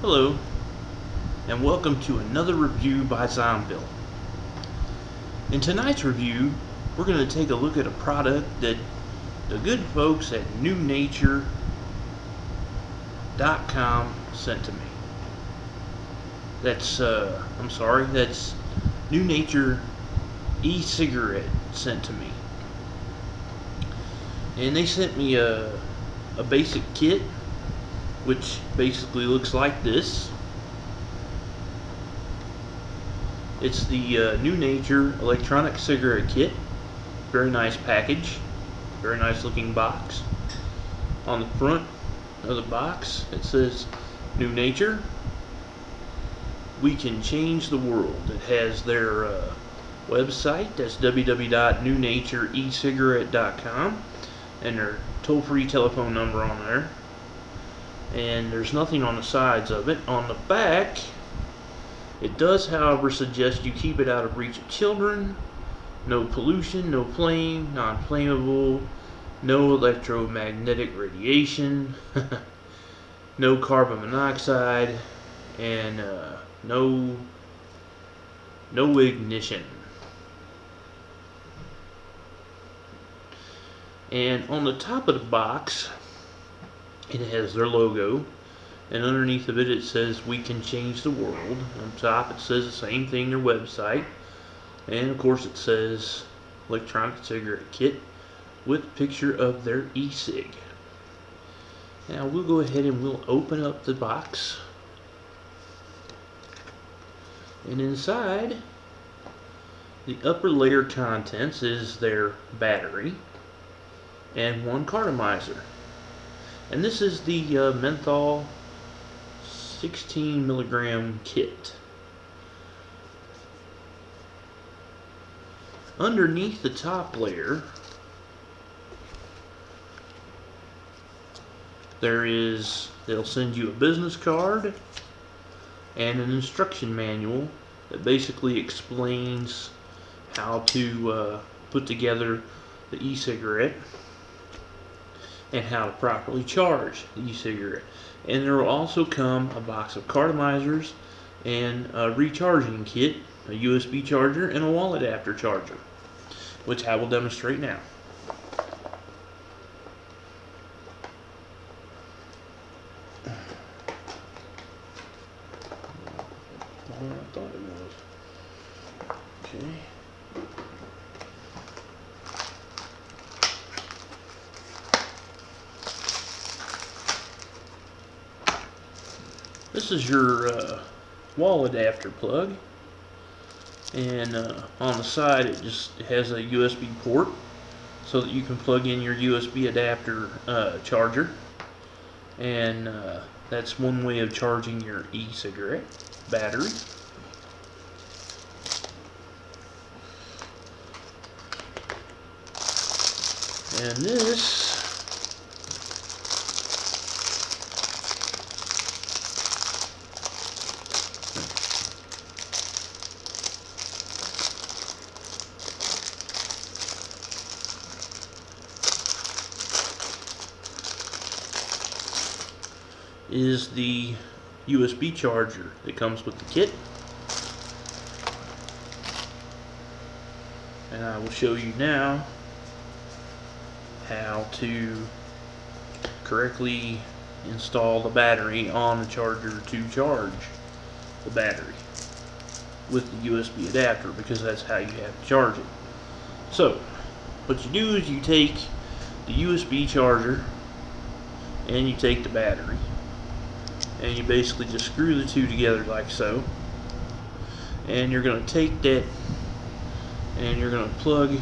Hello, and welcome to another review by Zombie. In tonight's review, we're going to take a look at a product that the good folks at newnature.com sent to me. That's New Nature E-Cigarette sent to me. And they sent me a basic kit, which basically looks like this. It's the New Nature electronic cigarette kit. Very nice package, very nice looking box. On the front of the box it says New Nature, we can change the world. It has their website, that's www.newnature-ecigarette.com, and their toll-free telephone number on there. And there's nothing on the sides of it. On the back, it does, however, suggest you keep it out of reach of children. No pollution, no flame, non-flammable, no electromagnetic radiation, no carbon monoxide, and no ignition. And on the top of the box, it has their logo, and underneath of it, it says we can change the world. On top it says the same thing, their website, and of course it says electronic cigarette kit with a picture of their E-Cig. Now we'll go ahead and we'll open up the box, and inside the upper layer contents is their battery and one cartomizer. And this is the Menthol 16 milligram kit. Underneath the top layer, they'll send you a business card and an instruction manual that basically explains how to put together the e-cigarette and how to properly charge the e-cigarette. And there will also come a box of cartomizers and a recharging kit, a USB charger, and a wall adapter charger, which I will demonstrate now. I thought it was. Okay. This is your wall adapter plug, and on the side it has a USB port so that you can plug in your USB adapter charger, and that's one way of charging your e-cigarette battery. And this is the USB charger that comes with the kit, and I will show you now how to correctly install the battery on the charger to charge the battery with the USB adapter, because that's how you have to charge it. So what you do is you take the USB charger and you take the battery, and you basically just screw the two together like so, and you're going to take that and you're going to plug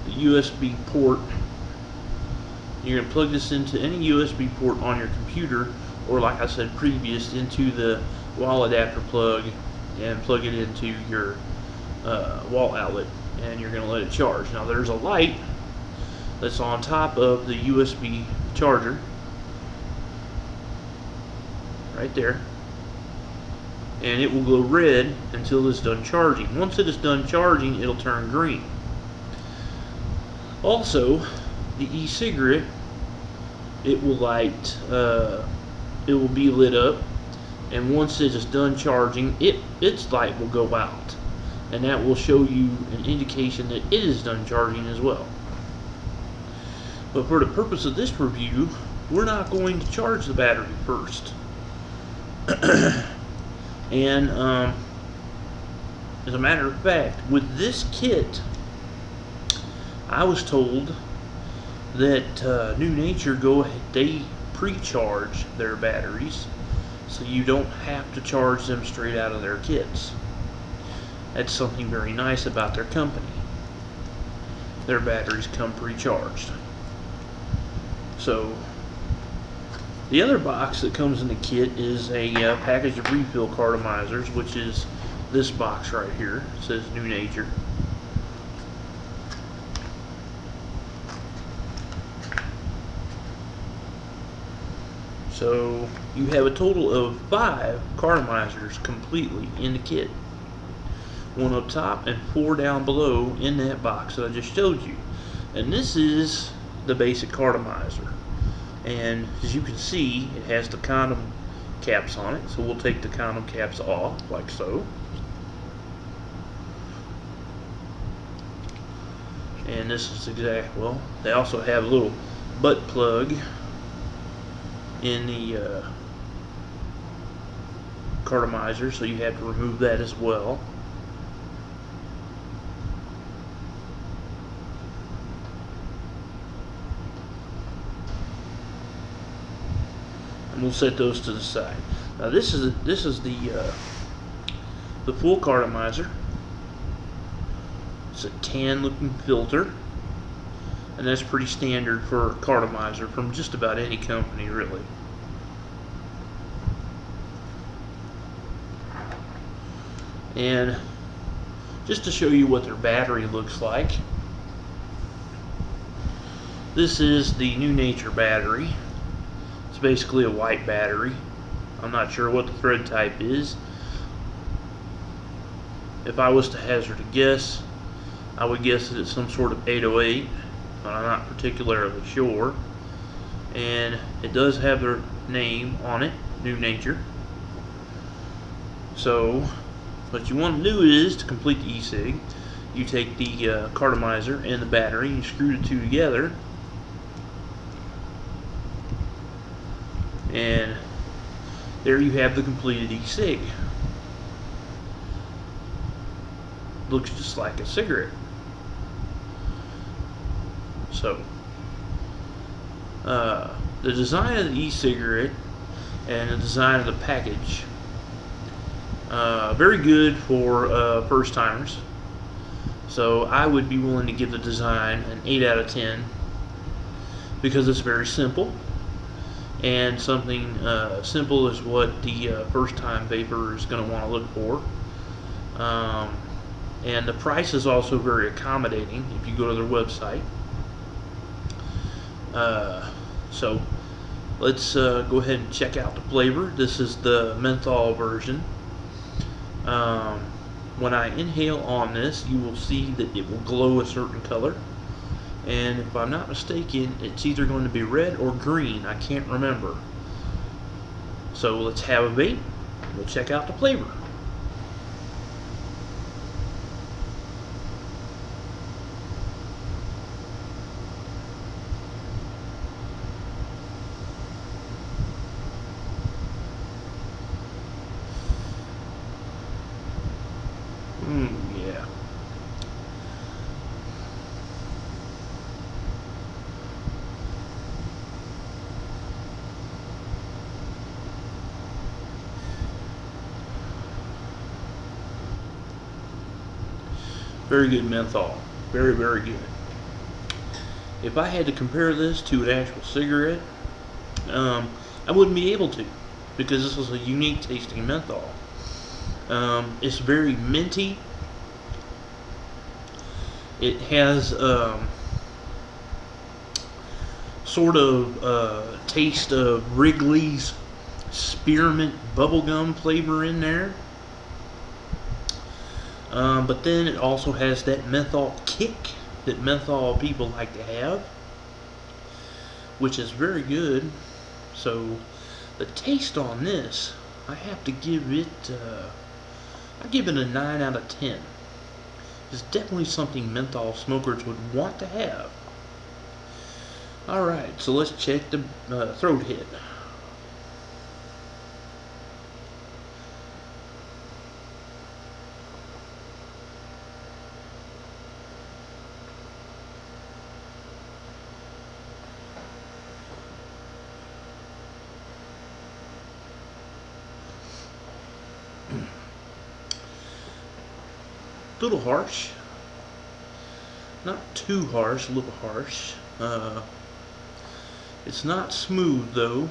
the USB port. You're going to plug this into any USB port on your computer, or like I said previous, into the wall adapter plug, and plug it into your wall outlet, and you're going to let it charge. Now there's a light that's on top of the USB charger right there, and it will glow red until it's done charging. Once it is done charging, it'll turn green. Also, the e-cigarette, it will be lit up and once it is done charging, its light will go out, and that will show you an indication that it is done charging as well. But for the purpose of this review, we're not going to charge the battery first. And as a matter of fact, with this kit, I was told that New Nature they pre-charge their batteries, so you don't have to charge them straight out of their kits. That's something very nice about their company. Their batteries come pre-charged. So the other box that comes in the kit is a package of refill cartomizers, which is this box right here. It says New Nature. So you have a total of 5 cartomizers completely in the kit. 1 up top and 4 down below in that box that I just showed you. And this is the basic cartomizer. And as you can see, it has the condom caps on it. So we'll take the condom caps off, like so. And this is well, they also have a little butt plug in the cartomizer, so you have to remove that as well. And we'll set those to the side. Now this is the full cartomizer. It's a tan looking filter, and that's pretty standard for a cartomizer from just about any company, really. And just to show you what their battery looks like, this is the New Nature battery. It's basically a white battery. I'm not sure what the thread type is. If I was to hazard a guess, I would guess that it's some sort of 808, but I'm not particularly sure. And it does have their name on it, New Nature. So what you want to do is, to complete the E-Cig, you take the cartomizer and the battery, you screw the two together, and there you have the completed E-Cig. Looks just like a cigarette. So the design of the e-cigarette and the design of the package, very good for first timers. So I would be willing to give the design an 8 out of 10 because it's very simple, and something simple is what the first time vapor is going to want to look for. And the price is also very accommodating if you go to their website. So let's go ahead and check out the flavor. This is the menthol version. When I inhale on this, you will see that it will glow a certain color, and if I'm not mistaken, it's either going to be red or green. I can't remember. So let's have a vape. We'll check out the flavor. Yeah. Very good menthol. Very, very good. If I had to compare this to an actual cigarette, I wouldn't be able to, because this is a unique tasting menthol. It's very minty. It has sort of taste of Wrigley's spearmint bubblegum flavor in there. But then it also has that menthol kick that menthol people like to have, which is very good. So the taste on this I have to give it, I give it a 9 out of 10. It's definitely something menthol smokers would want to have. Alright, so let's check the throat hit. A little harsh. Not too harsh, a little harsh. It's not smooth though.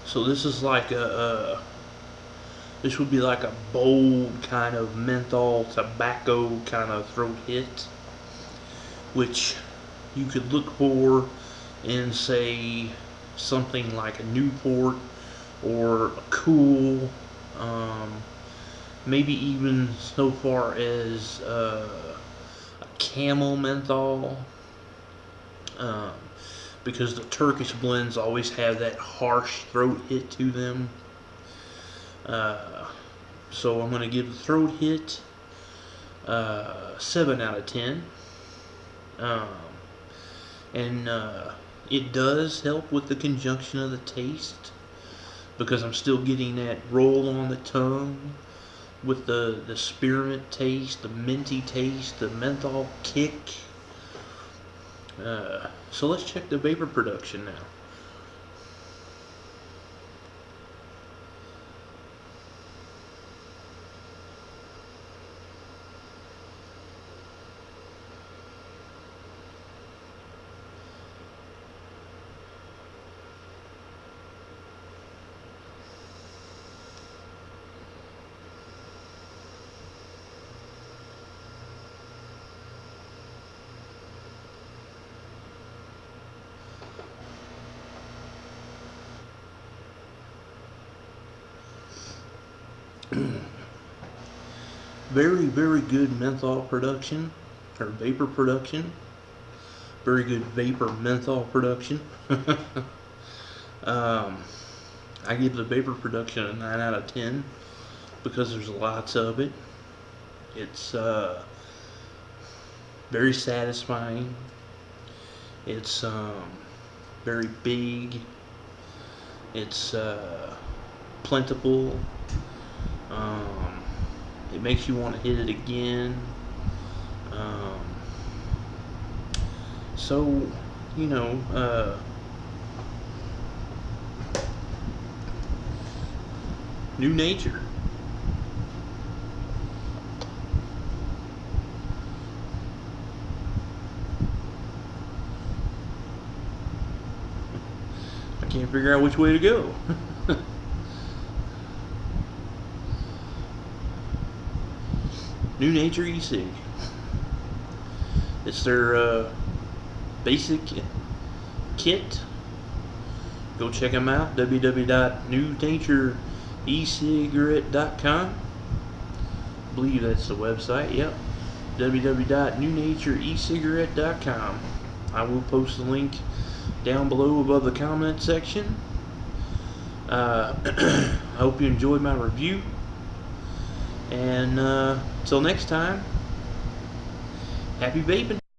So this is like this would be like a bold kind of menthol tobacco kind of throat hit, which you could look for in, say, something like a Newport or a Cool, maybe even so far as a Camel menthol, because the Turkish blends always have that harsh throat hit to them. So I'm going to give the throat hit 7 out of 10. And it does help with the conjunction of the taste, because I'm still getting that roll on the tongue with the spearmint taste, the minty taste, the menthol kick. So let's check the vapor production now. Very, very good menthol production, or vapor production. Very good vapor menthol production. I give the vapor production a 9 out of 10 because there's lots of it. It's very satisfying. It's very big. It's plentiful. It makes you want to hit it again. So, you know, New Nature. I can't figure out which way to go. New Nature E-Cig. It's their basic kit. Go check them out. www.newnaturecigarette.com. I believe that's the website. Yep. www.newnaturecigarette.com. I will post the link down below above the comment section. I hope you enjoyed my review. And till next time, happy vaping.